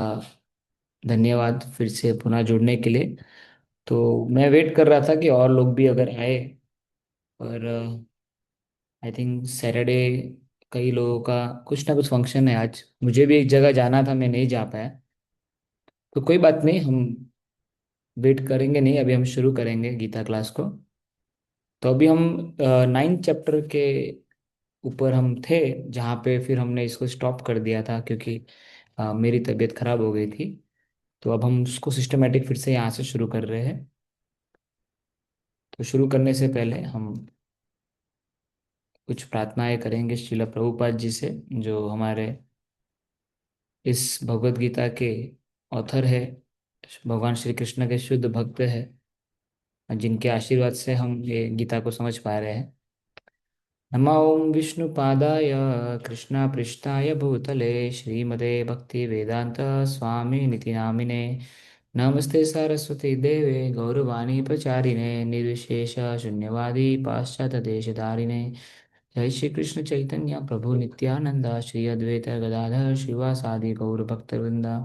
आ, धन्यवाद फिर से पुनः जुड़ने के लिए। तो मैं वेट कर रहा था कि और लोग भी अगर आए, पर आई थिंक सैटरडे कई लोगों का कुछ ना कुछ फंक्शन है आज। मुझे भी एक जगह जाना था, मैं नहीं जा पाया। तो कोई बात नहीं, हम वेट करेंगे नहीं, अभी हम शुरू करेंगे गीता क्लास को। तो अभी हम 9th चैप्टर के ऊपर हम थे, जहाँ पे फिर हमने इसको स्टॉप कर दिया था क्योंकि मेरी तबीयत खराब हो गई थी। तो अब हम उसको सिस्टमेटिक फिर से यहाँ से शुरू कर रहे हैं। तो शुरू करने से पहले हम कुछ प्रार्थनाएं करेंगे श्रील प्रभुपाद जी से, जो हमारे इस भगवत गीता के ऑथर है, भगवान श्री कृष्ण के शुद्ध भक्त है, जिनके आशीर्वाद से हम ये गीता को समझ पा रहे हैं। नमो ओम विष्णुपादाय कृष्णपृष्ठाय भूतले श्रीमते भक्ति वेदांत स्वामी निति नामिने नमस्ते सरस्वती देवे गौरवाणी प्रचारिणे निर्विशेष शून्यवादी पाश्चात्य देशधारिणे। जय श्री कृष्ण चैतन्य प्रभु नित्यानंद श्री अद्वैत गदाधर शिवासादि गौर भक्तवृंदा।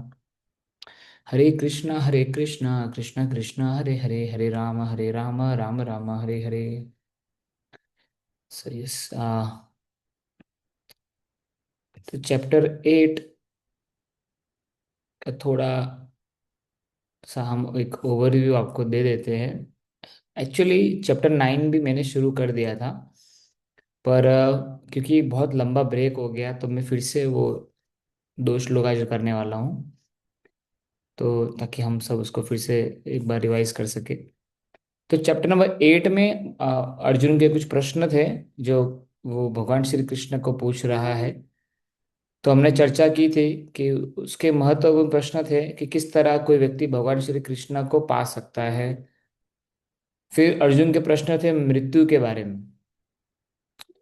हरे कृष्ण कृष्ण कृष्ण हरे हरे, हरे राम राम राम हरे हरे। सो यस, तो चैप्टर 8 का थोड़ा सा हम एक ओवरव्यू आपको दे देते हैं। एक्चुअली चैप्टर 9 भी मैंने शुरू कर दिया था, पर क्योंकि बहुत लंबा ब्रेक हो गया तो मैं फिर से वो 2 श्लोक आज करने वाला हूँ, तो ताकि हम सब उसको फिर से एक बार रिवाइज कर सके। तो चैप्टर नंबर 8 में अर्जुन के कुछ प्रश्न थे, जो वो भगवान श्री कृष्ण को पूछ रहा है। तो हमने चर्चा की थी कि उसके महत्वपूर्ण प्रश्न थे कि किस तरह कोई व्यक्ति भगवान श्री कृष्ण को पा सकता है। फिर अर्जुन के प्रश्न थे मृत्यु के बारे में,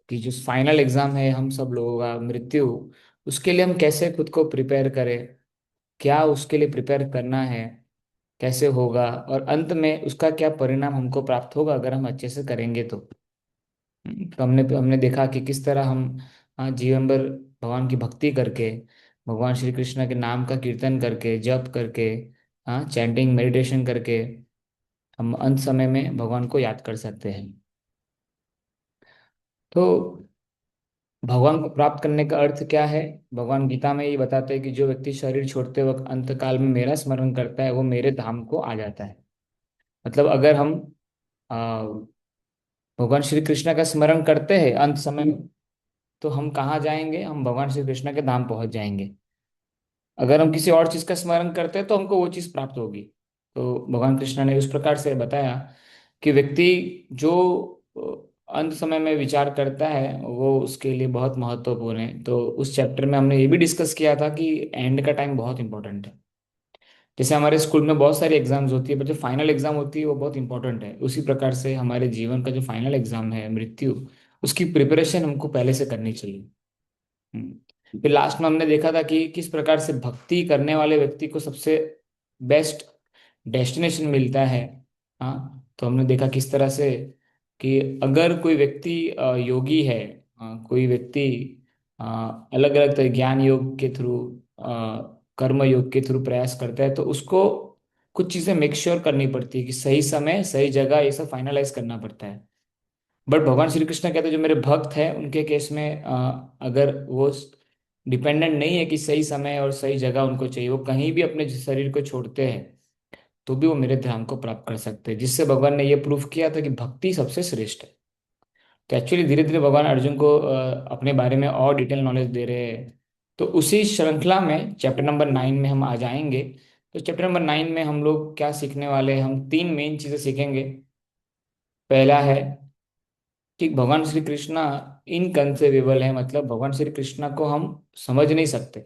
कि जो फाइनल एग्जाम है हम सब लोगों का, मृत्यु, उसके लिए हम कैसे खुद को प्रिपेयर करें, क्या उसके लिए प्रिपेयर करना है, कैसे होगा, और अंत में उसका क्या परिणाम हमको प्राप्त होगा अगर हम अच्छे से करेंगे तो। तो हमने हमने देखा कि किस तरह हम जीवन भर भगवान की भक्ति करके, भगवान श्री कृष्ण के नाम का कीर्तन करके, जप करके, चैंटिंग मेडिटेशन करके हम अंत समय में भगवान को याद कर सकते हैं। तो भगवान को प्राप्त करने का अर्थ क्या है? भगवान गीता में ये बताते हैं कि जो व्यक्ति शरीर छोड़ते वक्त अंत काल में मेरा स्मरण करता है वो मेरे धाम को आ जाता है। मतलब अगर हम आ, भगवान श्री कृष्ण का स्मरण करते हैं अंत समय में, तो हम कहाँ जाएंगे? हम भगवान श्री कृष्ण के धाम पहुंच जाएंगे। अगर हम किसी और चीज का स्मरण करते हैं तो हमको वो चीज प्राप्त होगी। तो भगवान कृष्ण ने उस प्रकार से बताया कि व्यक्ति जो अंत समय में विचार करता है वो उसके लिए बहुत महत्वपूर्ण है। तो उस चैप्टर में हमने ये भी डिस्कस किया था कि एंड का टाइम बहुत इंपॉर्टेंट है। जैसे हमारे स्कूल में बहुत सारी एग्जाम्स होती है, पर जो फाइनल एग्जाम होती है वो बहुत इंपॉर्टेंट है, उसी प्रकार से हमारे जीवन का जो फाइनल एग्जाम है मृत्यु, उसकी प्रिपरेशन हमको पहले से करनी चाहिए। फिर लास्ट में हमने देखा था कि किस प्रकार से भक्ति करने वाले व्यक्ति को सबसे बेस्ट डेस्टिनेशन मिलता है। हाँ, तो हमने देखा किस तरह से कि अगर कोई व्यक्ति योगी है, कोई व्यक्ति अलग अलग तरह ज्ञान योग के थ्रू, कर्म योग के थ्रू प्रयास करता है, तो उसको कुछ चीजें मेक श्योर करनी पड़ती है कि सही समय सही जगह ये सब फाइनलाइज करना पड़ता है। बट भगवान श्री कृष्ण कहते हैं जो मेरे भक्त हैं उनके केस में अगर वो डिपेंडेंट नहीं है कि सही समय और सही जगह उनको चाहिए, वो कहीं भी अपने शरीर को छोड़ते हैं तो भी वो मेरे ध्यान को प्राप्त कर सकते हैं, जिससे भगवान ने ये प्रूफ किया था कि भक्ति सबसे श्रेष्ठ है। तो एक्चुअली धीरे धीरे भगवान अर्जुन को अपने बारे में और डिटेल नॉलेज दे रहे हैं। तो उसी श्रृंखला में चैप्टर नंबर 9 में हम आ जाएंगे। तो चैप्टर नंबर 9 में हम लोग क्या सीखने वाले हैं? हम 3 मेन चीजें सीखेंगे। पहला है कि भगवान श्री कृष्णा इनकंसेवेबल है, मतलब भगवान श्री कृष्णा को हम समझ नहीं सकते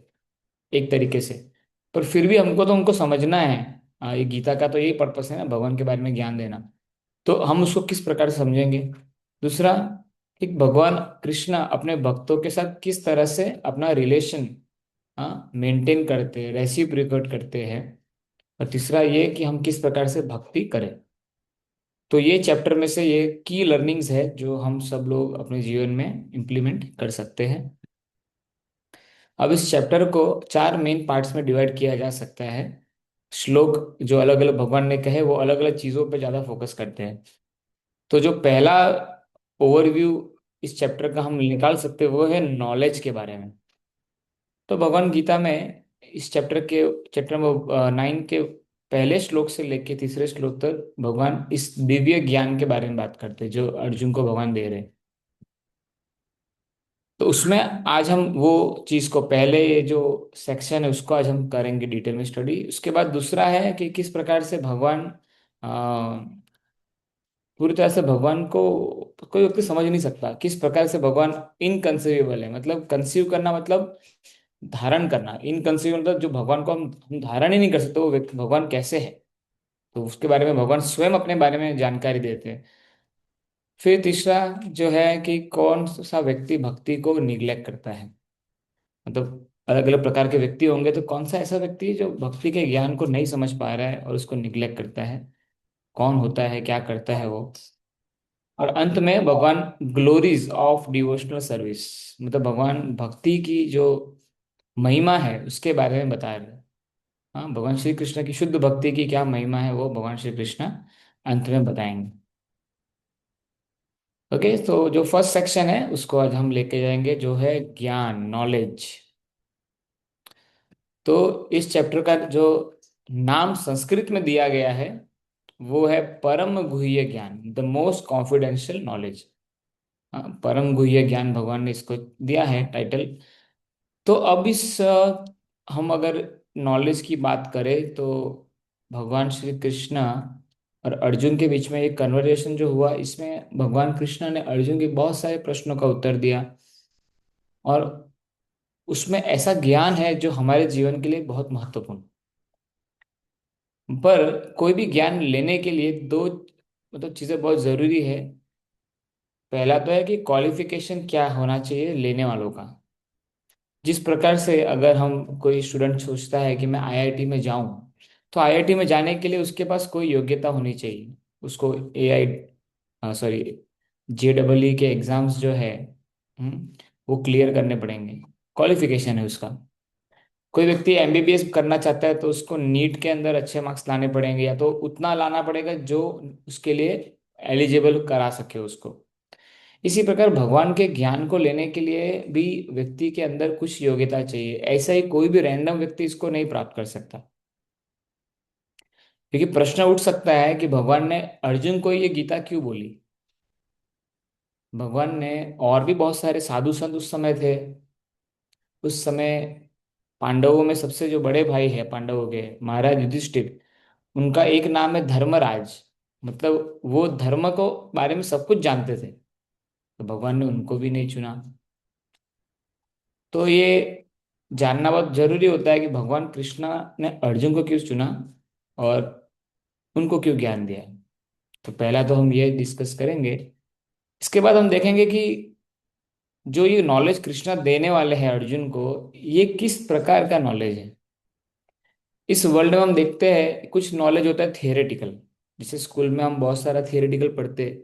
एक तरीके से, पर फिर भी हमको तो उनको समझना है। ये गीता का तो यही पर्पस है ना, भगवान के बारे में ज्ञान देना। तो हम उसको किस प्रकार से समझेंगे? दूसरा, कि भगवान कृष्ण अपने भक्तों के साथ किस तरह से अपना रिलेशन मेंटेन करते हैं, रेसिप्रोकेट करते हैं। और तीसरा ये कि हम किस प्रकार से भक्ति करें। तो ये चैप्टर में से ये की लर्निंग्स है जो हम सब लोग अपने जीवन में इम्प्लीमेंट कर सकते हैं। अब इस चैप्टर को चार मेन पार्ट्स में डिवाइड किया जा सकता है। श्लोक जो अलग अलग भगवान ने कहे वो अलग अलग चीजों पे ज्यादा फोकस करते हैं। तो जो पहला ओवरव्यू इस चैप्टर का हम निकाल सकते हैं वो है नॉलेज के बारे में। तो भगवान गीता में इस चैप्टर नंबर 9 के पहले श्लोक से लेकर तीसरे श्लोक तक भगवान इस दिव्य ज्ञान के बारे में बात करते हैं जो अर्जुन को भगवान दे रहे हैं। तो उसमें आज हम वो चीज को पहले ये जो सेक्शन है उसको आज हम करेंगे डिटेल में स्टडी। उसके बाद दूसरा है कि किस प्रकार से भगवान पूरी तरह से भगवान को कोई व्यक्ति समझ नहीं सकता, किस प्रकार से भगवान इनकंसीवेबल है। मतलब कंसीव करना मतलब धारण करना, इनकंसीवेबल मतलब जो भगवान को हम धारण ही नहीं कर सकते वो व्यक्ति भगवान कैसे है। तो उसके बारे में भगवान स्वयं अपने बारे में जानकारी देते हैं। फिर तीसरा जो है कि कौन सा व्यक्ति भक्ति को निग्लेक्ट करता है। मतलब अलग अलग प्रकार के व्यक्ति होंगे तो कौन सा ऐसा व्यक्ति है जो भक्ति के ज्ञान को नहीं समझ पा रहा है और उसको निग्लेक्ट करता है, कौन होता है, क्या करता है वो। और अंत में भगवान ग्लोरीज ऑफ डिवोशनल सर्विस, मतलब भगवान भक्ति की जो महिमा है उसके बारे में बता रहे हैं। हाँ, भगवान श्री कृष्ण की शुद्ध भक्ति की क्या महिमा है वो भगवान श्री कृष्ण अंत में बताएंगे। ओके, तो जो फर्स्ट सेक्शन है उसको आज हम लेके जाएंगे जो है ज्ञान, नॉलेज। तो इस चैप्टर का जो नाम संस्कृत में दिया गया है वो है परम गुह्य ज्ञान, द मोस्ट कॉन्फिडेंशियल नॉलेज। परम गुह्य ज्ञान भगवान ने इसको दिया है टाइटल। तो अब हम अगर नॉलेज की बात करें तो भगवान श्री कृष्ण और अर्जुन के बीच में एक कन्वर्सेशन जो हुआ इसमें भगवान कृष्ण ने अर्जुन के बहुत सारे प्रश्नों का उत्तर दिया। और उसमें ऐसा ज्ञान है जो हमारे जीवन के लिए बहुत महत्वपूर्ण। पर कोई भी ज्ञान लेने के लिए दो मतलब चीजें बहुत जरूरी है। पहला तो है कि क्वालिफिकेशन क्या होना चाहिए लेने वालों का। जिस प्रकार से अगर हम कोई स्टूडेंट सोचता है कि मैं आईआईटी में जाऊं, तो आईआईटी में जाने के लिए उसके पास कोई योग्यता होनी चाहिए। उसको सॉरी जेडब्ल्यू के एग्जाम्स जो है, वो क्लियर करने पड़ेंगे। क्वालिफिकेशन है उसका। कोई व्यक्ति एमबीबीएस करना चाहता है तो उसको नीट के अंदर अच्छे मार्क्स लाने पड़ेंगे, या तो उतना लाना पड़ेगा जो उसके लिए एलिजिबल करा सके उसको। इसी प्रकार भगवान के ज्ञान को लेने के लिए भी व्यक्ति के अंदर कुछ योग्यता चाहिए। ऐसा ही कोई भी रैंडम व्यक्ति इसको नहीं प्राप्त कर सकता। क्योंकि प्रश्न उठ सकता है कि भगवान ने अर्जुन को ये गीता क्यों बोली। भगवान ने और भी बहुत सारे साधु संत उस समय थे। उस समय पांडवों में सबसे जो बड़े भाई है पांडवों के, महाराज युधिष्ठिर, उनका एक नाम है धर्मराज। मतलब वो धर्म को बारे में सब कुछ जानते थे, तो भगवान ने उनको भी नहीं चुना। तो ये जानना बहुत जरूरी होता है कि भगवान कृष्णा ने अर्जुन को क्यों चुना और उनको क्यों ज्ञान दिया। तो पहला तो हम ये डिस्कस करेंगे। इसके बाद हम देखेंगे कि जो ये नॉलेज कृष्णा देने वाले हैं अर्जुन को, ये किस प्रकार का नॉलेज है। इस वर्ल्ड में हम देखते हैं कुछ नॉलेज होता है थियोरेटिकल। जैसे स्कूल में हम बहुत सारा थियोरेटिकल पढ़ते हैं,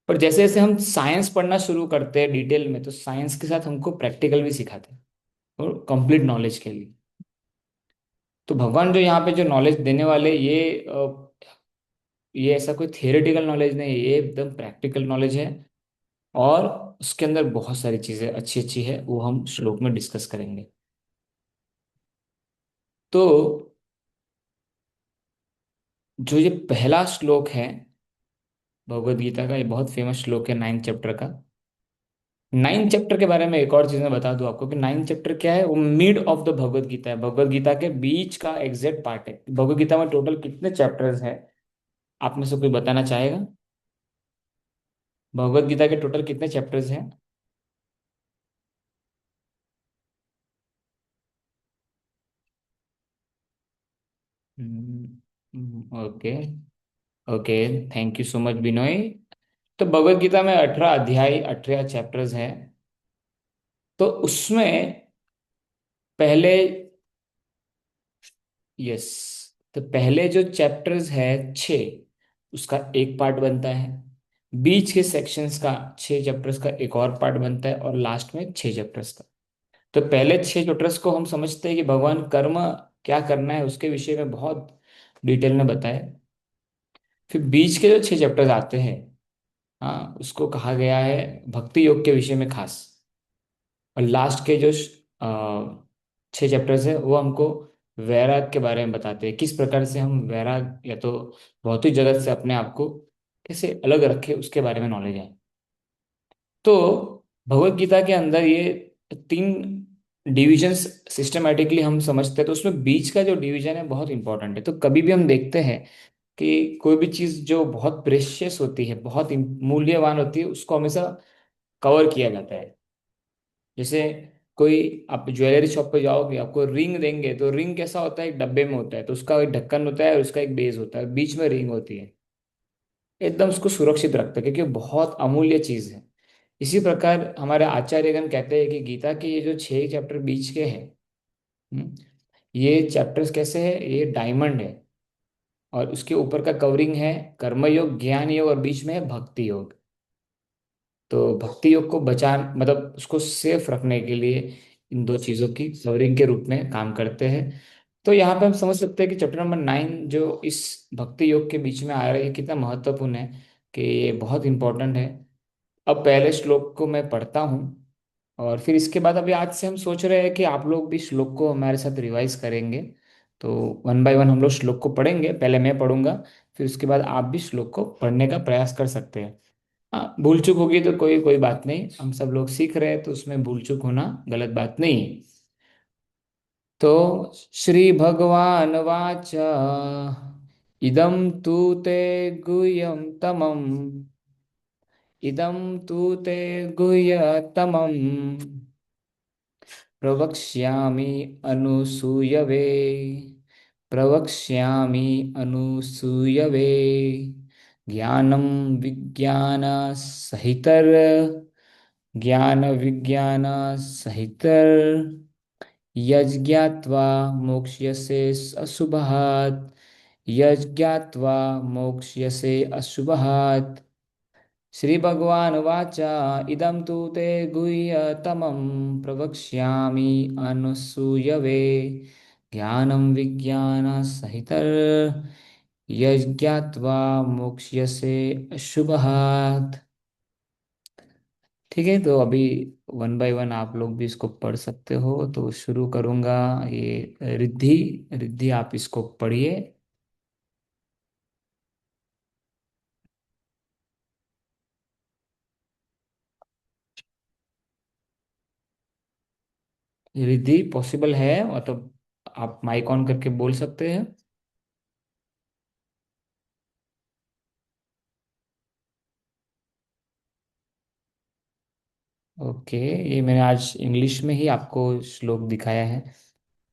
पर जैसे जैसे हम साइंस पढ़ना शुरू करते हैं डिटेल में, तो साइंस के साथ हमको प्रैक्टिकल भी सिखाते हैं और कंप्लीट नॉलेज के लिए। तो भगवान जो यहाँ पे जो नॉलेज देने वाले ये ऐसा कोई थियोरेटिकल नॉलेज नहीं है, ये एकदम प्रैक्टिकल नॉलेज है। और उसके अंदर बहुत सारी चीजें अच्छी अच्छी है, वो हम श्लोक में डिस्कस करेंगे। तो जो ये पहला श्लोक है भगवत गीता का, ये बहुत फेमस श्लोक है 9 चैप्टर का। 9 चैप्टर के बारे में एक और चीज मैं बता दूं आपको कि 9 चैप्टर क्या है, वो mid of the Bhagavad Gita है। भगवत गीता के बीच का एग्जैक्ट पार्ट है। भगवत गीता में टोटल कितने चैप्टर्स हैं, आप में से कोई बताना चाहेगा? भगवत गीता के टोटल कितने चैप्टर्स हैं? Okay. Okay, thank you so much Binoy. तो भगवत गीता में 18 अध्याय, 18 चैप्टर्स हैं। तो उसमें पहले, यस, तो पहले जो चैप्टर्स है 6, उसका एक पार्ट बनता है। बीच के सेक्शंस का 6 चैप्टर्स का एक और पार्ट बनता है, और लास्ट में 6 चैप्टर्स का। तो पहले 6 चैप्टर्स को हम समझते हैं कि भगवान कर्म क्या करना है उसके विषय में बहुत डिटेल में बताए। फिर बीच के जो 6 चैप्टर्स आते हैं, हाँ, उसको कहा गया है भक्ति योग के विषय में खास। और लास्ट के जो 6 चैप्टर्स है वो हमको वैराग के बारे में बताते हैं, किस प्रकार से हम वैराग या तो भौतिक जगत से अपने आप को कैसे अलग रखे उसके बारे में नॉलेज है। तो भगवत गीता के अंदर ये 3 डिविजन्स सिस्टमेटिकली हम समझते हैं, तो उसमें बीच का जो डिवीजन है बहुत इंपॉर्टेंट है। तो कभी भी हम देखते हैं कि कोई भी चीज जो बहुत प्रेशियस होती है, बहुत मूल्यवान होती है, उसको हमेशा कवर किया जाता है। जैसे कोई आप ज्वेलरी शॉप पे जाओगे, आपको रिंग देंगे, तो रिंग कैसा होता है, एक डब्बे में होता है, तो उसका एक ढक्कन होता है और उसका एक बेस होता है, बीच में रिंग होती है। एकदम उसको सुरक्षित रखते हैं क्योंकि वो बहुत अमूल्य चीज है। इसी प्रकार हमारे आचार्यगण कहते हैं कि गीता के ये जो 6 चैप्टर बीच के हैं, हम्म, ये चैप्टर्स कैसे है, ये डायमंड है। और उसके ऊपर का कवरिंग है कर्मयोग, ज्ञान योग, और बीच में है भक्ति योग। तो भक्ति योग को बचा मतलब उसको सेफ रखने के लिए इन 2 चीजों की कवरिंग के रूप में काम करते हैं। तो यहाँ पे हम समझ सकते हैं कि चैप्टर नंबर 9 जो इस भक्ति योग के बीच में आ रहा है, ये कितना महत्वपूर्ण है, कि ये बहुत इंपॉर्टेंट है। अब पहले श्लोक को मैं पढ़ता हूँ, और फिर इसके बाद अभी आज से हम सोच रहे हैं कि आप लोग भी श्लोक को हमारे साथ रिवाइज करेंगे। तो वन बाय वन हम लोग श्लोक को पढ़ेंगे, पहले मैं पढ़ूंगा, फिर उसके बाद आप भी श्लोक को पढ़ने का प्रयास कर सकते हैं। हाँ, भूल चूक होगी तो कोई कोई बात नहीं, हम सब लोग सीख रहे हैं, तो उसमें भूल चूक होना गलत बात नहीं है। तो श्री भगवान वाच, इदं तु ते गुह्यं तमम्, इदं तु ते गुह्यतमम्, प्रवक्ष्यामि अनुसूयवे, प्रवक्ष्यामि अनुसूयवे, ज्ञानं विज्ञान सहितर, ज्ञान विज्ञान सहितर, यज्ञात्वा मोक्ष्यसे अशुभात्, यज्ञात्वा मोक्ष्यसे अशुभात्। श्री भगवान वाचा, इदं तु ते गुह्यतमं, प्रवक्ष्यामि अनुसूयवे, ज्ञानं विज्ञानसहितं, यज्ञात्वा मोक्ष्यसे अशुभात्। ठीक है, तो अभी वन बाय वन आप लोग भी इसको पढ़ सकते हो। तो शुरू करूंगा। ये रिद्धि, रिद्धि आप इसको पढ़िए। रिद्धि पॉसिबल है, मतलब आप माइक ऑन करके बोल सकते हैं। ओके, ये मैंने आज इंग्लिश में ही आपको श्लोक दिखाया है।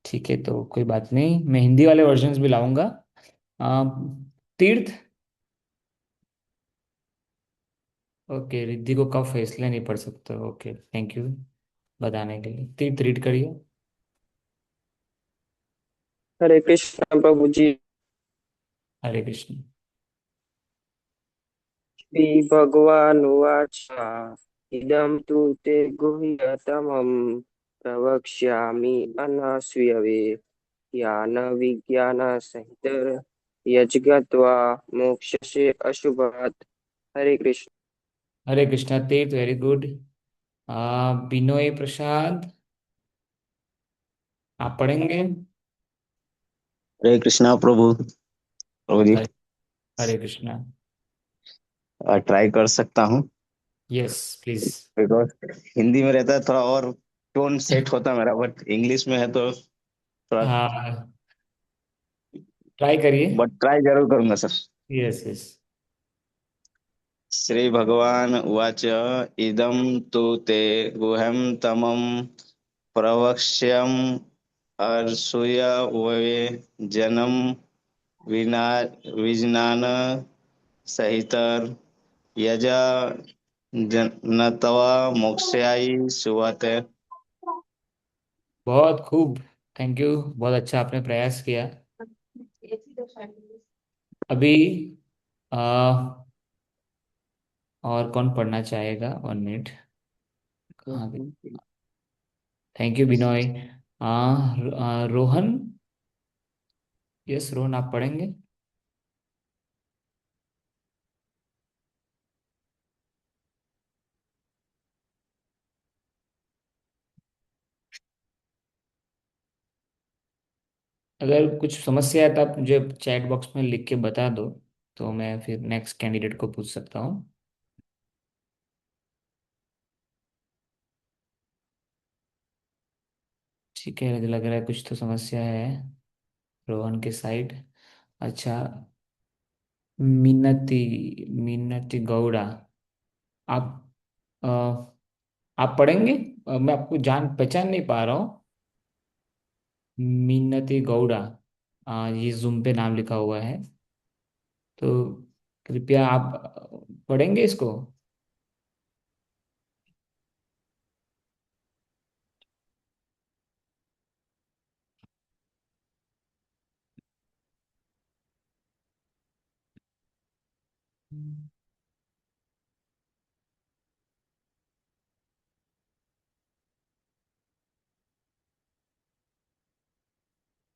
ठीक है, तो कोई बात नहीं, मैं हिंदी वाले वर्जन्स भी लाऊंगा। आ, तीर्थ। ओके, रिद्धि को कब फैसले नहीं पढ़ सकते, ओके, थैंक यू बताने के लिए। तीर्थ रीड करिए। हरे कृष्ण प्रभु जी। हरे कृष्ण। श्री भगवानुवाच, इदं तु ते गुह्यतमं, प्रवक्ष्यामि अनाश्वये, ज्ञानविज्ञानसहितं, यज्ञत्वा मोक्ष्यसे अशुभात्। हरे कृष्ण। हरे कृष्णा तीर्थ, वेरी गुड। बिनोय प्रसाद, आप पढ़ेंगे। हरे कृष्णा प्रभु। प्रभु जी, हरे, हरे कृष्णा। ट्राई कर सकता हूँ। Yes please. बिकॉज हिंदी में रहता है थोड़ा और टोन सेट होता है मेरा, बट इंग्लिश में है तो थोड़ा। हाँ, ट्राई करिए। बट ट्राई जरूर करूंगा सर। Yes yes. श्री भगवान उवाच, इदं तु ते गुह्यं तमं, प्रवक्ष्यम् अर्षूयवे, जनं विना विज्ञान सहितं, यजा नत्वा मोक्षाय सुवते। बहुत खूब, थैंक यू, बहुत अच्छा आपने प्रयास किया। अभी आ, और कौन पढ़ना चाहेगा, 1 मिनट। कहाँ गई? Thank you Binoy. Rohan. Yes Rohan, आप पढ़ेंगे? अगर कुछ समस्या है तो आप मुझे चैट बॉक्स में लिख के बता दो, तो मैं फिर नेक्स्ट कैंडिडेट को पूछ सकता हूँ। ठीक है, मुझे लग रहा है कुछ तो समस्या है रोहन के साइड। अच्छा। मिन्नती, मिन्नती गौड़ा, आप अ, आप पढ़ेंगे? मैं आपको जान पहचान नहीं पा रहा हूँ। मिन्नती गौड़ा, ये जूम पे नाम लिखा हुआ है, तो कृपया आप पढ़ेंगे इसको?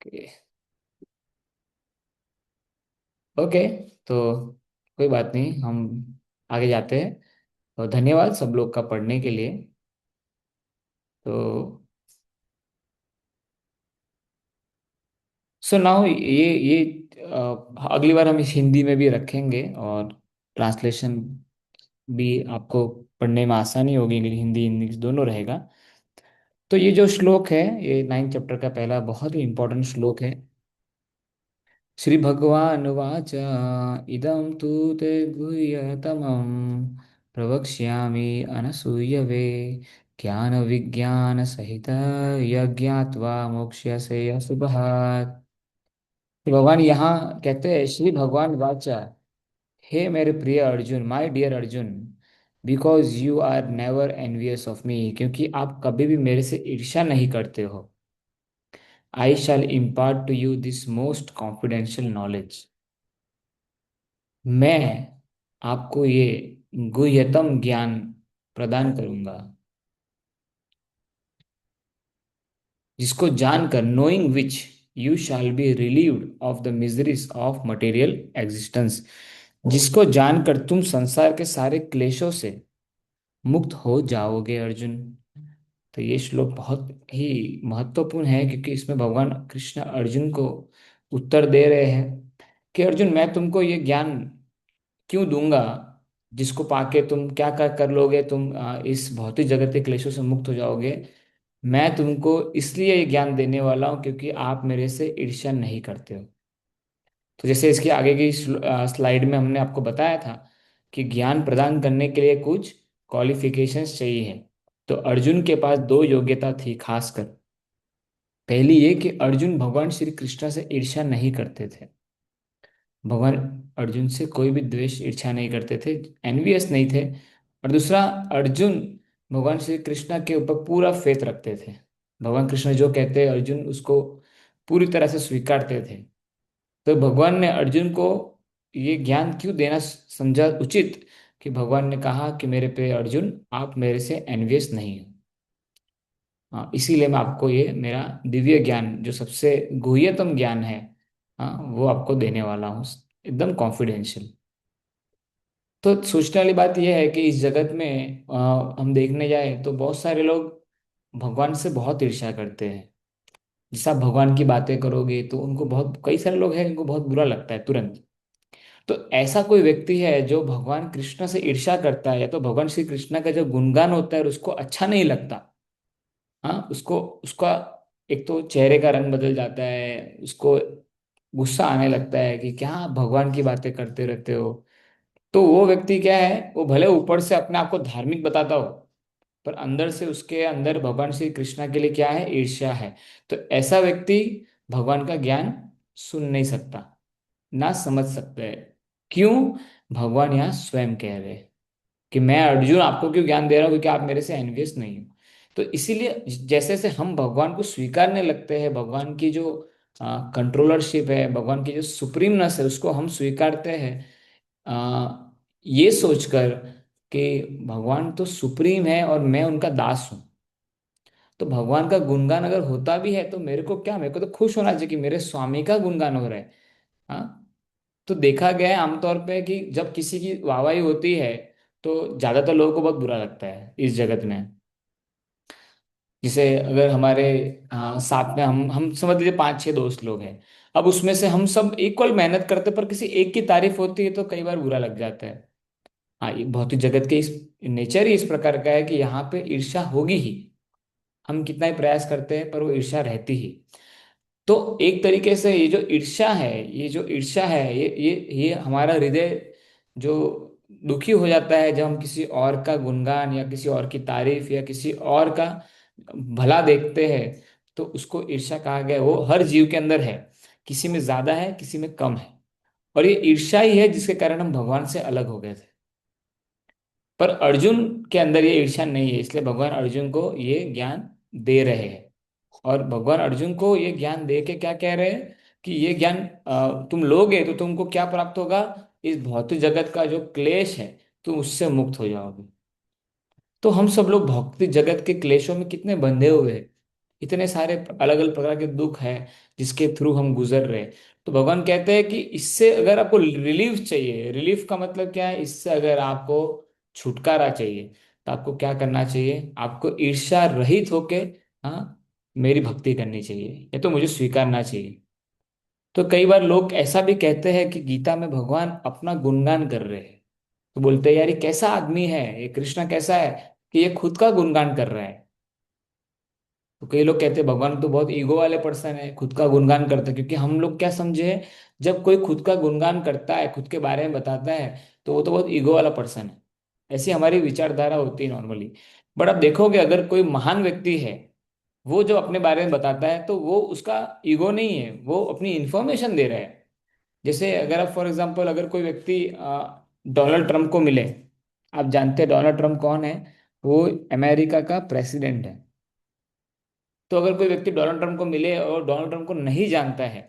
ओके। ओके, तो कोई बात नहीं, हम आगे जाते हैं। और धन्यवाद सब लोग का पढ़ने के लिए। तो सो नाउ ये अगली बार हम इस हिंदी में भी रखेंगे, और ट्रांसलेशन भी आपको पढ़ने में आसानी होगी, हिंदी इंग्लिश दोनों रहेगा। तो ये जो श्लोक है, ये 9 चैप्टर का पहला बहुत ही इंपॉर्टेंट श्लोक है। श्री भगवान वाच इदं तु ते गुह्यतमं प्रवक्ष्यामि अनसूयवे ज्ञान विज्ञान सहित यज्ञात्वा मोक्ष्यसे अशुभः। तो भगवान यहाँ कहते हैं, श्री भगवान वाचा, हे मेरे प्रिय Arjun, my dear Arjun, because you are never envious of me, क्योंकि आप कभी भी मेरे से ईर्ष्या नहीं करते हो। I shall impart to you this most confidential knowledge. मैं आपको ये गुह्यतम ज्ञान प्रदान करूंगा, जिसको जानकर, knowing which you shall be relieved of the miseries of material existence, जिसको जानकर तुम संसार के सारे क्लेशों से मुक्त हो जाओगे अर्जुन। तो ये श्लोक बहुत ही महत्वपूर्ण है, क्योंकि इसमें भगवान कृष्ण अर्जुन को उत्तर दे रहे हैं कि अर्जुन, मैं तुमको ये ज्ञान क्यों दूंगा, जिसको पाके तुम क्या क्या कर लोगे, तुम इस भौतिक जगत के क्लेशों से मुक्त हो जाओगे। मैं तुमको इसलिए ये ज्ञान देने वाला हूँ क्योंकि आप मेरे से ईर्ष्या नहीं करते हो। तो जैसे इसके आगे की स्लाइड में हमने आपको बताया था कि ज्ञान प्रदान करने के लिए कुछ क्वालिफिकेशंस चाहिए। तो अर्जुन के पास दो योग्यता थी खासकर। पहली ये कि अर्जुन भगवान श्री कृष्ण से ईर्ष्या नहीं करते थे। भगवान अर्जुन से कोई भी द्वेष ईर्ष्या नहीं करते थे, एनवियस नहीं थे। और दूसरा, अर्जुन भगवान श्री कृष्ण के ऊपर पूरा फेथ रखते थे। भगवान कृष्ण जो कहते हैं अर्जुन उसको पूरी तरह से स्वीकारते थे। तो भगवान ने अर्जुन को ये ज्ञान क्यों देना समझा उचित, कि भगवान ने कहा कि मेरे पे अर्जुन, आप मेरे से एनवियस नहीं हो। हाँ, इसीलिए मैं आपको ये मेरा दिव्य ज्ञान, जो सबसे गुह्यतम ज्ञान है, हाँ, वो आपको देने वाला हूँ, एकदम कॉन्फिडेंशियल। तो सोचने वाली बात यह है कि इस जगत में हम देखने जाए तो बहुत सारे लोग भगवान से बहुत ईर्ष्या करते हैं। जैसे आप भगवान की बातें करोगे तो उनको बहुत, कई सारे लोग हैं जिनको बहुत बुरा लगता है तुरंत। तो ऐसा कोई व्यक्ति है जो भगवान कृष्ण से ईर्ष्या करता है, या तो भगवान श्री कृष्ण का जो गुणगान होता है और उसको अच्छा नहीं लगता, हाँ, उसको, उसका एक तो चेहरे का रंग बदल जाता है, उसको गुस्सा आने लगता है कि क्या आप भगवान की बातें करते रहते हो। तो वो व्यक्ति क्या है, वो भले ऊपर से अपने आप को धार्मिक बताता हो, पर अंदर से उसके अंदर भगवान श्री कृष्णा के लिए क्या है, ईर्ष्या है। तो ऐसा व्यक्ति भगवान का ज्ञान सुन नहीं सकता, ना समझ सकता है। क्यों? भगवान यहाँ स्वयं कह रहे हैं कि मैं अर्जुन आपको क्यों ज्ञान दे रहा हूँ, क्योंकि आप मेरे से एनवियस नहीं हो। तो इसीलिए जैसे जैसे हम भगवान को स्वीकारने लगते हैं, भगवान की जो कंट्रोलरशिप है, भगवान की जो सुप्रीमनेस है, उसको हम स्वीकारते हैं, ये सोचकर कि भगवान तो सुप्रीम है और मैं उनका दास हूँ। तो भगवान का गुणगान अगर होता भी है तो मेरे को क्या, मेरे को तो खुश होना चाहिए कि मेरे स्वामी का गुणगान हो रहा है। हाँ। तो देखा गया है आमतौर पे कि जब किसी की वाहवाही होती है तो ज्यादातर लोगों को बहुत बुरा लगता है इस जगत में। जैसे अगर हमारे साथ में हम समझ लीजिए 5-6 दोस्त लोग हैं, अब उसमें से हम सब इक्वल मेहनत करते पर किसी एक की तारीफ होती है तो कई बार बुरा लग जाता है। हाँ, ये भौतिक जगत के इस नेचर ही इस प्रकार का है कि यहाँ पे ईर्ष्या होगी ही। हम कितना ही प्रयास करते हैं पर वो ईर्ष्या रहती ही। तो एक तरीके से ये जो ईर्ष्या है, ये जो ईर्ष्या है, ये हमारा हृदय जो दुखी हो जाता है जब हम किसी और का गुणगान या किसी और की तारीफ या किसी और का भला देखते हैं, तो उसको ईर्ष्या कहा गया है। वो हर जीव के अंदर है, किसी में ज्यादा है किसी में कम है। और ये ईर्ष्या ही है जिसके कारण हम भगवान से अलग हो गए थे। पर अर्जुन के अंदर ये ईर्ष्या नहीं है, इसलिए भगवान अर्जुन को ये ज्ञान दे रहे हैं। और भगवान अर्जुन को ये ज्ञान दे के क्या कह रहे हैं कि ये ज्ञान तुम लोगे तो तुमको क्या प्राप्त होगा, इस भौतिक जगत का जो क्लेश है तुम उससे मुक्त हो जाओगे। तो हम सब लोग भौतिक जगत के क्लेशों में कितने बंधे हुए हैं, इतने सारे अलग अलग प्रकार के दुख हैं जिसके थ्रू हम गुजर रहे हैं। तो भगवान कहते हैं कि इससे अगर आपको रिलीफ चाहिए, रिलीफ का मतलब क्या है, इससे अगर आपको छुटकारा चाहिए तो आपको क्या करना चाहिए, आपको ईर्ष्या रहित होके, हाँ, मेरी भक्ति करनी चाहिए, ये तो मुझे स्वीकारना चाहिए। तो कई बार लोग ऐसा भी कहते हैं कि गीता में भगवान अपना गुणगान कर रहे हैं। तो बोलते हैं यार ये कैसा आदमी है, ये कृष्णा कैसा है कि ये खुद का गुणगान कर रहा है। तो कई लोग कहते हैं भगवान तो बहुत ईगो वाले पर्सन है, खुद का गुणगान करते हैं। क्योंकि हम लोग क्या समझे हैं, जब कोई खुद का गुणगान करता है, खुद के बारे में बताता है, तो वो तो बहुत ईगो वाला पर्सन है। ऐसी हमारी विचारधारा होती है नॉर्मली। बट आप देखोगे अगर कोई महान व्यक्ति है, वो जो अपने बारे में बताता है तो वो उसका ईगो नहीं है, वो अपनी इंफॉर्मेशन दे रहा है। जैसे अगर आप फॉर एग्जांपल अगर कोई व्यक्ति डोनाल्ड ट्रंप को मिले, आप जानते हैं डोनाल्ड ट्रंप कौन है, वो अमेरिका का प्रेसिडेंट है। तो अगर कोई व्यक्ति डोनाल्ड ट्रंप को मिले और डोनाल्ड ट्रंप को नहीं जानता है,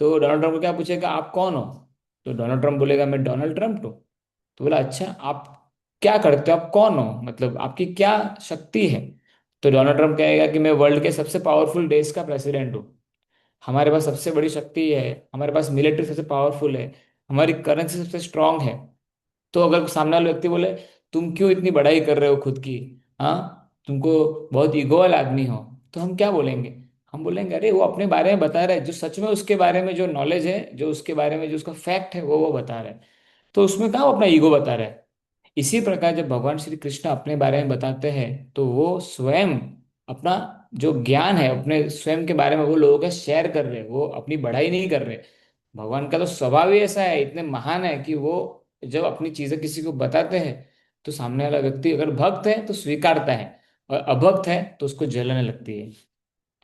तो डोनाल्ड ट्रंप को क्या पूछेगा, आप कौन हो। तो डोनाल्ड ट्रंप बोलेगा मैं डोनाल्ड ट्रंप हूँ। तो बोला अच्छा आप क्या करते हो, आप कौन हो, मतलब आपकी क्या शक्ति है। तो डोनाल्ड ट्रंप कहेगा कि मैं वर्ल्ड के सबसे पावरफुल देश का प्रेसिडेंट हूँ, हमारे पास सबसे बड़ी शक्ति है, हमारे पास मिलिट्री सबसे पावरफुल है, हमारी करेंसी सबसे स्ट्रांग है। तो अगर सामने वाला व्यक्ति बोले तुम क्यों इतनी बड़ाई कर रहे हो खुद की, हाँ, तुमको बहुत ईगो वाला आदमी हो, तो हम क्या बोलेंगे, हम बोलेंगे अरे वो अपने बारे में बता रहा है, जो सच में उसके बारे में जो नॉलेज है, जो उसके बारे में जो उसका फैक्ट है वो बता रहा है। तो उसमें कहाँ वो अपना ईगो बता रहा है। इसी प्रकार जब भगवान श्री कृष्ण अपने बारे में बताते हैं तो वो स्वयं अपना जो ज्ञान है अपने स्वयं के बारे में वो लोगों के शेयर कर रहे हैं, वो अपनी बढ़ाई नहीं कर रहे। भगवान का तो स्वभाव ही ऐसा है, इतने महान है कि वो जब अपनी चीजें किसी को बताते हैं तो सामने वाला व्यक्ति अगर भक्त है तो स्वीकारता है, और अभक्त है तो उसको जलने लगती है।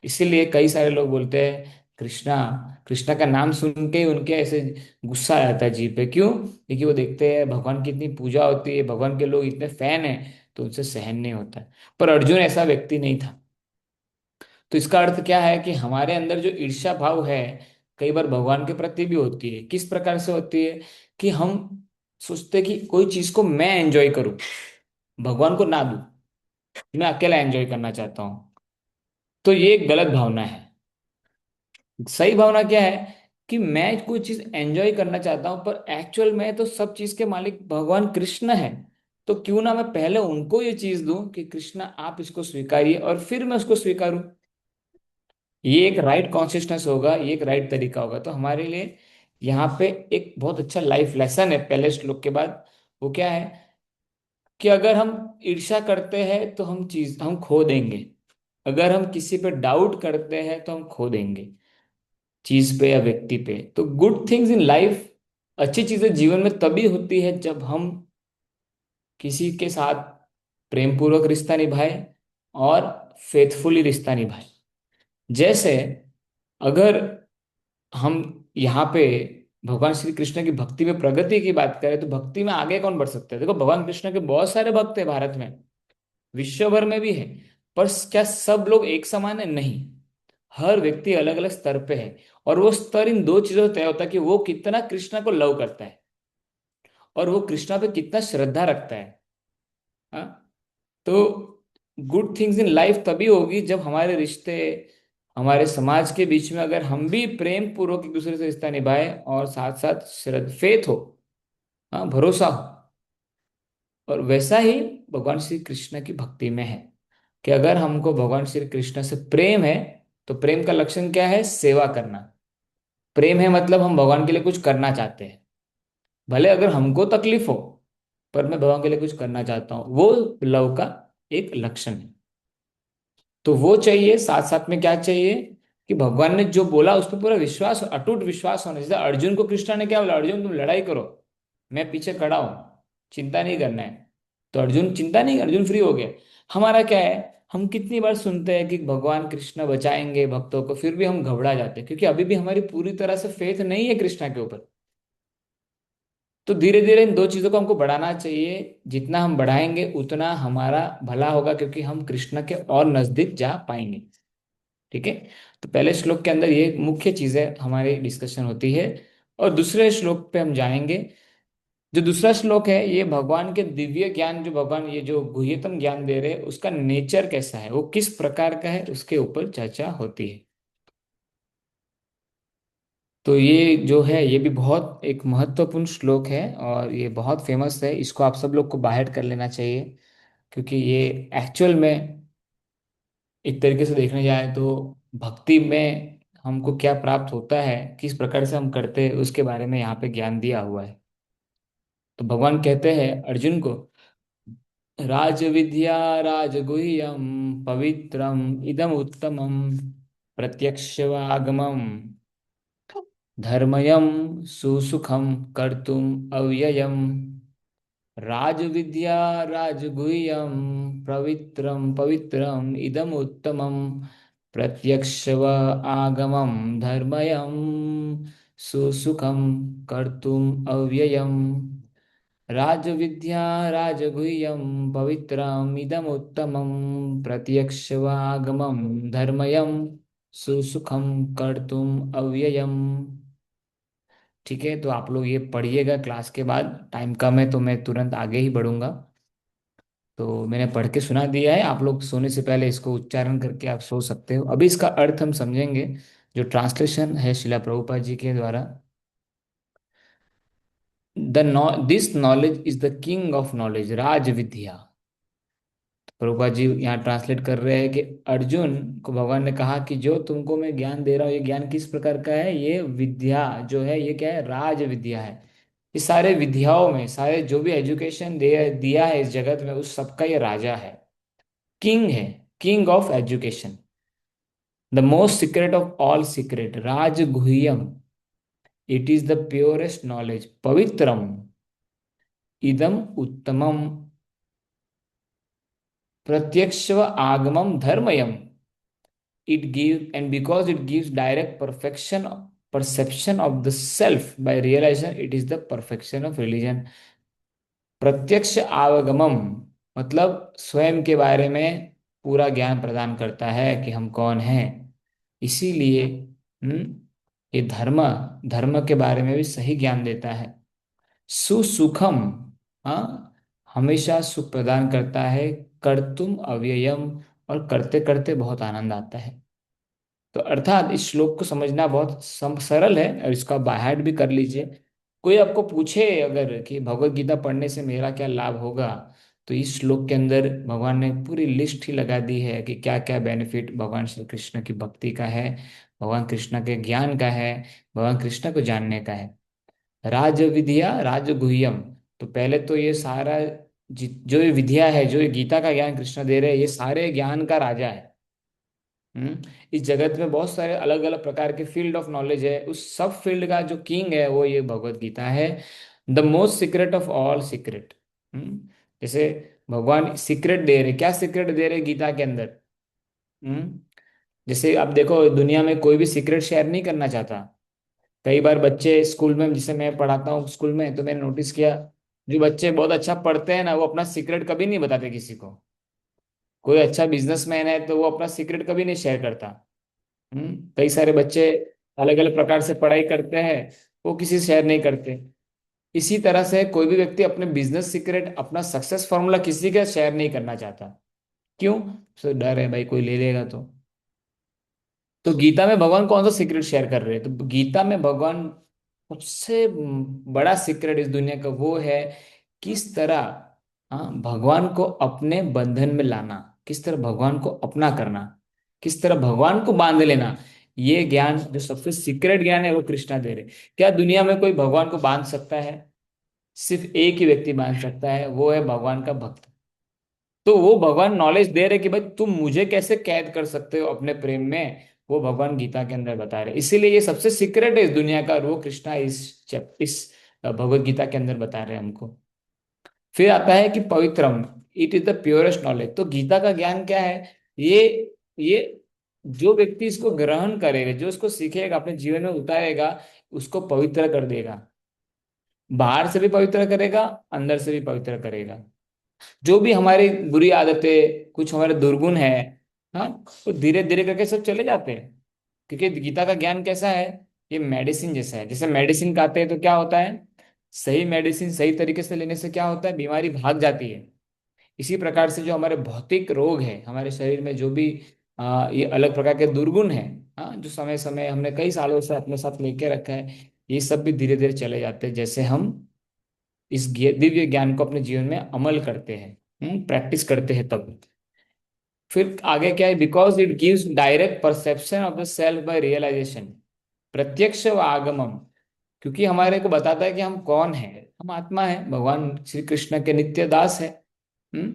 इसीलिए कई सारे लोग बोलते हैं कृष्णा, कृष्णा का नाम सुन के ही उनके ऐसे गुस्सा आ जाता है जी पे। क्यों, क्योंकि वो देखते हैं भगवान की इतनी पूजा होती है, भगवान के लोग इतने फैन हैं, तो उनसे सहन नहीं होता है। पर अर्जुन ऐसा व्यक्ति नहीं था। तो इसका अर्थ क्या है कि हमारे अंदर जो ईर्ष्या भाव है कई बार भगवान के प्रति भी होती है। किस प्रकार से होती है कि हम सोचते हैं कि कोई चीज को मैं एंजॉय करूं, भगवान को ना दूं, मैं अकेला एंजॉय करना चाहता हूं। तो ये एक गलत भावना है। सही भावना क्या है कि मैं कोई चीज एंजॉय करना चाहता हूं पर एक्चुअल में तो सब चीज के मालिक भगवान कृष्ण है। तो क्यों ना मैं पहले उनको ये चीज दूं कि कृष्ण आप इसको स्वीकारिए और फिर मैं उसको स्वीकारूं। ये एक राइट कॉन्शियसनेस होगा, ये एक राइट तरीका होगा। तो हमारे लिए यहाँ पे एक बहुत अच्छा लाइफ लेसन है पहले श्लोक के बाद। वो क्या है कि अगर हम ईर्ष्या करते हैं तो हम खो देंगे। अगर हम किसी पे डाउट करते हैं तो हम खो देंगे, चीज पे या व्यक्ति पे। तो गुड थिंग्स इन लाइफ, अच्छी चीजें जीवन में तभी होती है जब हम किसी के साथ प्रेम पूर्वक रिश्ता निभाए और फेथफुली रिश्ता निभाए। जैसे अगर हम यहाँ पे भगवान श्री कृष्ण की भक्ति में प्रगति की बात करें तो भक्ति में आगे कौन बढ़ सकता है। देखो भगवान कृष्ण के बहुत सारे भक्त हैं भारत में, विश्व भर में भी है। पर क्या सब लोग एक समान है, नहीं। हर व्यक्ति अलग अलग स्तर पे है। और वो स्तर इन दो चीजों से तय होता है कि वो कितना कृष्णा को लव करता है और वो कृष्णा पे कितना श्रद्धा रखता है। हाँ? तो गुड थिंग्स इन लाइफ तभी होगी जब हमारे रिश्ते, हमारे समाज के बीच में अगर हम भी प्रेम पूर्वक एक दूसरे से रिश्ता निभाए और साथ साथ श्रद्धा फेथ हो, हाँ भरोसा हो। और वैसा ही भगवान श्री कृष्ण की भक्ति में है कि अगर हमको भगवान श्री कृष्ण से प्रेम है तो प्रेम का लक्षण क्या है? सेवा करना। प्रेम है मतलब हम भगवान के लिए कुछ करना चाहते हैं, भले अगर हमको तकलीफ हो, पर मैं भगवान के लिए कुछ करना चाहता हूँ, वो लव का एक लक्षण है। तो वो चाहिए, साथ साथ में क्या चाहिए कि भगवान ने जो बोला उस पर पूरा विश्वास, अटूट विश्वास होना। जैसे अर्जुन को कृष्णा ने क्या बोला, अर्जुन तुम लड़ाई करो, मैं पीछे खड़ा हूं, चिंता नहीं करना है। तो अर्जुन चिंता नहीं, अर्जुन फ्री हो गया। हमारा क्या है, हम कितनी बार सुनते हैं कि भगवान कृष्ण बचाएंगे भक्तों को, फिर भी हम घबरा जाते हैं क्योंकि अभी भी हमारी पूरी तरह से फेथ नहीं है कृष्णा के ऊपर। तो धीरे धीरे इन दो चीजों को हमको बढ़ाना चाहिए, जितना हम बढ़ाएंगे उतना हमारा भला होगा, क्योंकि हम कृष्ण के और नजदीक जा पाएंगे। ठीक है। तो पहले श्लोक के अंदर ये मुख्य चीजें हमारी डिस्कशन होती है। और दूसरे श्लोक पे हम जाएंगे। जो दूसरा श्लोक है ये भगवान के दिव्य ज्ञान, जो भगवान ये जो गुह्यतम ज्ञान दे रहे हैं उसका नेचर कैसा है, वो किस प्रकार का है, उसके ऊपर चर्चा होती है। तो ये जो है ये भी बहुत एक महत्वपूर्ण श्लोक है और ये बहुत फेमस है, इसको आप सब लोग को बाहर कर लेना चाहिए। क्योंकि ये एक्चुअल में एक तरीके से देखने जाए तो भक्ति में हमको क्या प्राप्त होता है, किस प्रकार से हम करते हैं, उसके बारे में यहाँ पे ज्ञान दिया हुआ है। तो भगवान कहते हैं अर्जुन को, राजविद्या राजगुह्यम पवित्रम इदम उत्तमम प्रत्यक्षवागमम धर्मयम सुसुखम कर्तुम अव्ययम। राजविद्या राजगुह्यम पवित्रम पवित्रम इदम उत्तमम प्रत्यक्ष व आगमम धर्मयम सुसुखम कर्तुम अव्ययम। राजविद्या राजगुह्यम पवित्रम इदम उत्तमम प्रत्यक्ष व आगमम धर्मयम सुसुखम कर्तुम अव्ययम। ठीक है, तो आप लोग ये पढ़िएगा क्लास के बाद, टाइम कम है तो मैं तुरंत आगे ही बढ़ूंगा। तो मैंने पढ़ के सुना दिया है, आप लोग सोने से पहले इसको उच्चारण करके आप सो सकते हो। अभी इसका अर्थ हम समझेंगे, जो ट्रांसलेशन है शिला प्रभुपाद जी के द्वारा। This knowledge is the king of knowledge, राज विद्या। प्रभुपाद जी यहाँ ट्रांसलेट कर रहे हैं कि अर्जुन को भगवान ने कहा कि जो तुमको मैं ज्ञान दे रहा हूँ, ये ज्ञान किस प्रकार का है, ये विद्या जो है ये क्या है, राज विद्या है। इस सारे विद्याओं में, सारे जो भी एजुकेशन दे दिया है इस जगत में, उस सबका ये राजा है, किंग है, king of education, the most secret of all secret, राज गुह्यम, it is the purest knowledge, पवित्रम इदम उत्तमम प्रत्यक्ष व आगमम धर्मयम। It gives, and because it gives direct perfection perception of the self by realization, it is the perfection of religion। प्रत्यक्ष आगमम मतलब स्वयं के बारे में पूरा ज्ञान प्रदान करता है कि हम कौन हैं। इसीलिए ये धर्म, धर्म के बारे में भी सही ज्ञान देता है। सुसुखम, हाँ हमेशा सुख प्रदान करता है। कर्तुम अव्ययम, और करते करते बहुत आनंद आता है। तो अर्थात इस श्लोक को समझना बहुत सरल है, और इसका बायहार्ट भी कर लीजिए। कोई आपको पूछे अगर कि भगवत गीता पढ़ने से मेरा क्या लाभ होगा, तो इस श्लोक के अंदर भगवान ने पूरी लिस्ट ही लगा दी है कि क्या क्या बेनिफिट भगवान श्री कृष्ण की भक्ति का है, भगवान कृष्ण के ज्ञान का है, भगवान कृष्ण को जानने का है। राज विद्या राजगुह्यम, तो पहले तो ये सारा जो ये विद्या है, जो ये गीता का ज्ञान कृष्ण दे रहे हैं, ये सारे ज्ञान का राजा है। इस जगत में बहुत सारे अलग अलग प्रकार के फील्ड ऑफ नॉलेज है, उस सब फील्ड का जो किंग है वो ये भगवत गीता है, the most secret of all secret. जैसे भगवान सीक्रेट दे रहे, क्या सीक्रेट दे रहे गीता के अंदर? हम्म जैसे आप देखो, दुनिया में कोई भी सीक्रेट शेयर नहीं करना चाहता। कई बार बच्चे स्कूल में, जिसे मैं पढ़ाता हूँ स्कूल में, तो मैंने नोटिस किया, जो बच्चे बहुत अच्छा पढ़ते हैं ना, वो अपना सीक्रेट कभी नहीं बताते किसी को। कोई अच्छा बिजनेसमैन है तो वो अपना सीक्रेट कभी नहीं शेयर करता। कई सारे बच्चे अलग अलग प्रकार से पढ़ाई करते हैं, वो किसी से शेयर नहीं करते। इसी तरह से कोई भी व्यक्ति अपने बिजनेस सीक्रेट, अपना सक्सेस फॉर्मूला किसी के शेयर नहीं करना चाहता। क्यों? तो डर है भाई कोई ले लेगा तो। तो गीता में भगवान कौन सा सीक्रेट शेयर कर रहे हैं? तो गीता में भगवान सबसे बड़ा सीक्रेट इस दुनिया का वो है, किस तरह भगवान को अपने बंधन में लाना, किस तरह भगवान को अपना करना, किस तरह भगवान को बांध लेना। ये ज्ञान जो सबसे सीक्रेट ज्ञान है वो कृष्णा दे रहे। क्या दुनिया में कोई भगवान को बांध सकता है? सिर्फ एक ही व्यक्ति बांध सकता है, वो है भगवान का भक्त। तो वो भगवान नॉलेज दे रहे कि भाई तुम मुझे कैसे कैद कर सकते हो अपने प्रेम में, वो भगवान गीता के अंदर बता रहे। इसीलिए ये सबसे सीक्रेट है इस दुनिया का, और वो कृष्णा इस भगवत गीता के अंदर बता रहे हैं हमको। फिर आता है कि पवित्रम, it is the purest knowledge. तो गीता का ज्ञान क्या है? ये ये जो व्यक्ति इसको ग्रहण करेगा, जो इसको सीखेगा, अपने जीवन में उतारेगा, उसको पवित्र कर देगा। बाहर से भी पवित्र करेगा, अंदर से भी पवित्र करेगा। जो भी हमारी बुरी आदतें, कुछ हमारे दुर्गुण है, हाँ, तो धीरे धीरे करके सब चले जाते हैं। क्योंकि गीता का ज्ञान कैसा है? ये मेडिसिन जैसा है। जैसे मेडिसिन खाते हैं तो क्या होता है, सही मेडिसिन सही तरीके से लेने से क्या होता है, बीमारी भाग जाती है। इसी प्रकार से जो हमारे भौतिक रोग है, हमारे शरीर में जो भी ये अलग प्रकार के दुर्गुण है, हाँ, जो समय समय हमने कई सालों से अपने साथ लेके रखा है, ये सब भी धीरे धीरे चले जाते हैं, जैसे हम इस दिव्य ज्ञान को अपने जीवन में अमल करते हैं, प्रैक्टिस करते हैं तब। फिर आगे क्या है? Because it gives direct perception of the self by realisation, प्रत्यक्ष व आगमम। क्योंकि हमारे को बताता है कि हम कौन है, हम आत्मा है, भगवान श्री कृष्ण के नित्य दास है। हम्म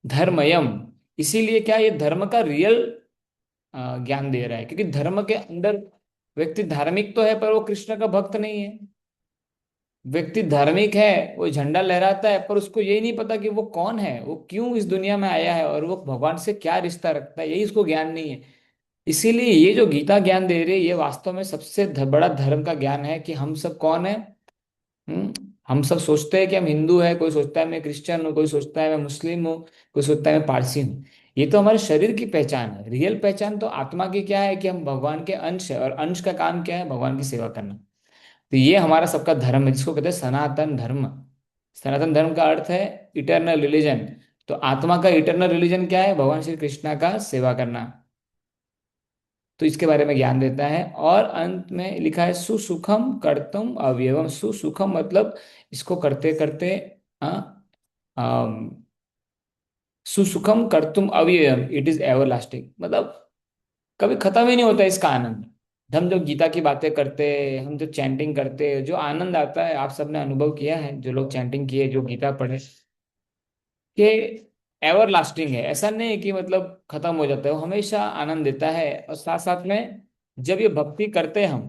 धर्मयम, इसीलिए क्या ये धर्म का रियल ज्ञान दे रहा है, क्योंकि धर्म के अंदर व्यक्ति धार्मिक तो है पर वो कृष्ण का भक्त नहीं है। व्यक्ति धार्मिक है, वो झंडा लहराता है, पर उसको यही नहीं पता कि वो कौन है, वो क्यों इस दुनिया में आया है, और वो भगवान से क्या रिश्ता रखता है, यही उसको ज्ञान नहीं है। इसीलिए ये जो गीता ज्ञान दे रही है, ये वास्तव में सबसे बड़ा धर्म का ज्ञान है कि हम सब कौन है। हम सब सोचते हैं कि हम हिंदू है, कोई सोचता है मैं क्रिश्चियन हूँ, कोई सोचता है मैं मुस्लिम हूँ, कोई सोचता है मैं पारसी हूँ। ये तो हमारे शरीर की पहचान है। रियल पहचान तो आत्मा की क्या है कि हम भगवान के अंश है, और अंश का काम क्या है? भगवान की सेवा करना। तो ये हमारा सबका धर्म है, जिसको कहते हैं सनातन धर्म। सनातन धर्म का अर्थ है इटर्नल रिलीजन। तो आत्मा का इटर्नल रिलीजन क्या है? भगवान श्री कृष्णा का सेवा करना। तो इसके बारे में ज्ञान देता है। और अंत में लिखा है सुसुखम कर्तुम अवयवम। सुसुखम मतलब इसको करते करते, हाँ, सुसुखम कर्तुम अव्ययम, इट इज एवरलास्टिंग। मतलब कभी खत्म ही नहीं होता इसका आनंद। हम जो गीता की बातें करते हैं, हम जो चैंटिंग करते हैं, जो आनंद आता है, आप सबने अनुभव किया है, जो लोग चैंटिंग किए, जो गीता पढ़े, कि एवर लास्टिंग है। ऐसा नहीं है कि मतलब खत्म हो जाता है, वो हमेशा आनंद देता है। और साथ साथ में जब ये भक्ति करते हैं हम,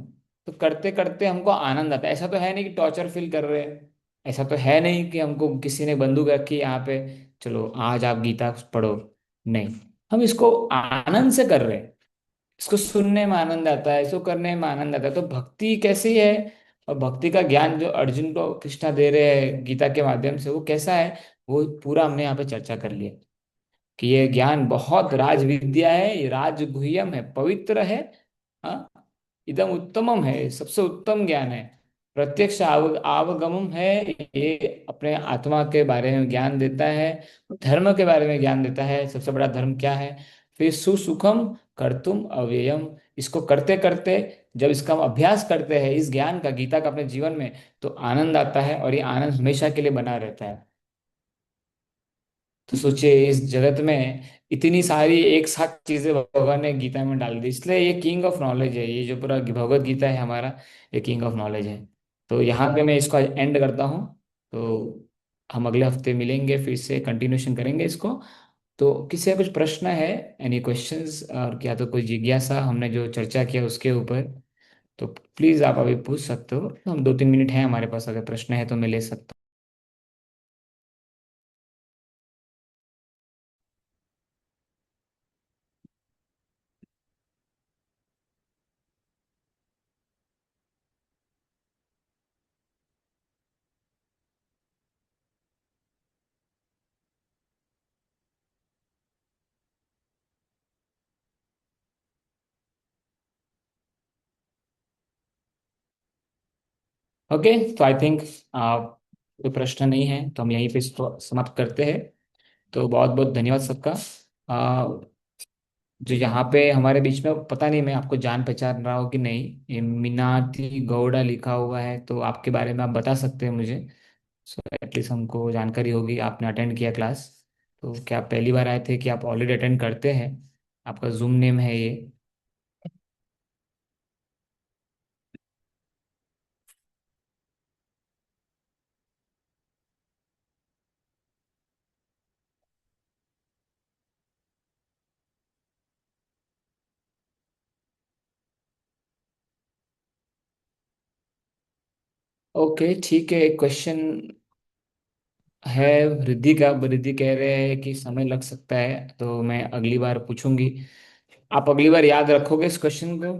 तो करते करते हमको आनंद आता है। ऐसा तो है नहीं कि टॉर्चर फील कर रहे हैं, ऐसा तो है नहीं कि हमको किसी ने बंदूक रखी यहाँ पे, चलो आज आप गीता पढ़ो। नहीं, हम इसको आनंद से कर रहे हैं। इसको सुनने में आनंद आता है, इसको करने में आनंद आता है। तो भक्ति कैसी है, और भक्ति का ज्ञान जो अर्जुन को कृष्णा दे रहे हैं गीता के माध्यम से, वो कैसा है, वो पूरा हमने यहाँ पे चर्चा कर लिया। कि ये ज्ञान बहुत राज विद्या है, ये राज गुह्यम है, पवित्र है, हाँ, एकदम उत्तमम है, सबसे उत्तम ज्ञान है। प्रत्यक्ष आवगमम है। ये अपने आत्मा के बारे में ज्ञान देता है, धर्म के बारे में ज्ञान देता है, सबसे बड़ा धर्म क्या है। फिर सुसुखम कर्तुम अव्ययम, इसको करते करते, जब इसका हम अभ्यास करते हैं इस ज्ञान का, गीता का, अपने जीवन में, तो आनंद आता है, और ये आनंद हमेशा के लिए बना रहता है। तो सोचिए इस जगत में इतनी सारी एक साथ चीजें भगवान ने गीता में डाल दी, इसलिए ये किंग ऑफ नॉलेज है। ये जो पूरा भगवत गीता है हमारा, ये किंग ऑफ नॉलेज है। तो यहाँ पे मैं इसको एंड करता हूँ। तो हम अगले हफ्ते मिलेंगे, फिर से कंटिन्यूशन करेंगे इसको। तो किसी का कुछ प्रश्न है, एनी क्वेश्चंस, और क्या तो कोई जिज्ञासा हमने जो चर्चा किया उसके ऊपर, तो प्लीज आप अभी पूछ सकते हो। हम 2-3 मिनट हैं हमारे पास, अगर प्रश्न है तो मैं ले सकता हूँ। ओके, तो आई थिंक कोई प्रश्न नहीं है, तो हम यहीं पे इसको समाप्त करते हैं। तो बहुत बहुत धन्यवाद सबका। जो यहाँ पे हमारे बीच में, पता नहीं मैं आपको जान पहचान रहा हूँ कि नहीं, ये मीनाती गौड़ा लिखा हुआ है, तो आपके बारे में आप बता सकते हैं मुझे। सो एटलीस्ट हमको जानकारी होगी, आपने अटेंड किया क्लास। तो क्या आप पहली बार आए थे कि आप ऑलरेडी अटेंड करते हैं? आपका जूम नेम है ये? ओके ठीक है, एक क्वेश्चन है रिद्धि का। रिद्धि कह रहे हैं कि समय लग सकता है, तो मैं अगली बार पूछूंगी। आप अगली बार याद रखोगे इस क्वेश्चन को?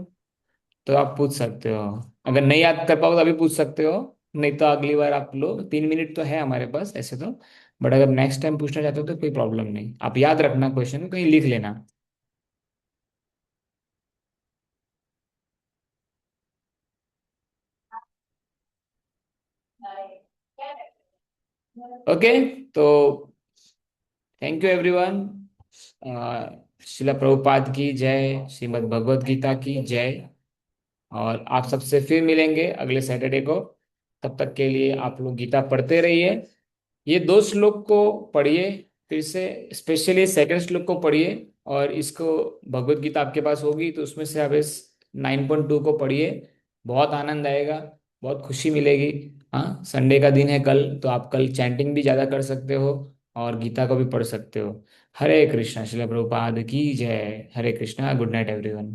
तो आप पूछ सकते हो। अगर नहीं याद कर पाओ तो अभी पूछ सकते हो, नहीं तो अगली बार आप लोग, 3 मिनट तो है हमारे पास ऐसे तो। बट अगर नेक्स्ट टाइम पूछना चाहते हो तो कोई प्रॉब्लम नहीं, आप याद रखना क्वेश्चन, कहीं लिख लेना। ओके, तो थैंक यू एवरीवन। शिला प्रभुपाद की जय, श्रीमद् भगवत गीता की जय। और आप सबसे फिर मिलेंगे अगले सैटरडे को। तब तक के लिए आप लोग गीता पढ़ते रहिए। ये 2 श्लोक को पढ़िए फिर से, स्पेशली सेकंड श्लोक को पढ़िए। और इसको, भगवत गीता आपके पास होगी तो उसमें से आप इस 9.2 को पढ़िए। बहुत आनंद आएगा, बहुत खुशी मिलेगी। हाँ, संडे का दिन है कल, तो आप कल चैंटिंग भी ज़्यादा कर सकते हो और गीता को भी पढ़ सकते हो। हरे कृष्णा, श्रील प्रभुपाद की जय। हरे कृष्णा, गुड नाइट एवरीवन।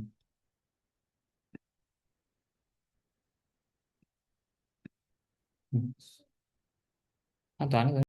हाँ, तो आने दो।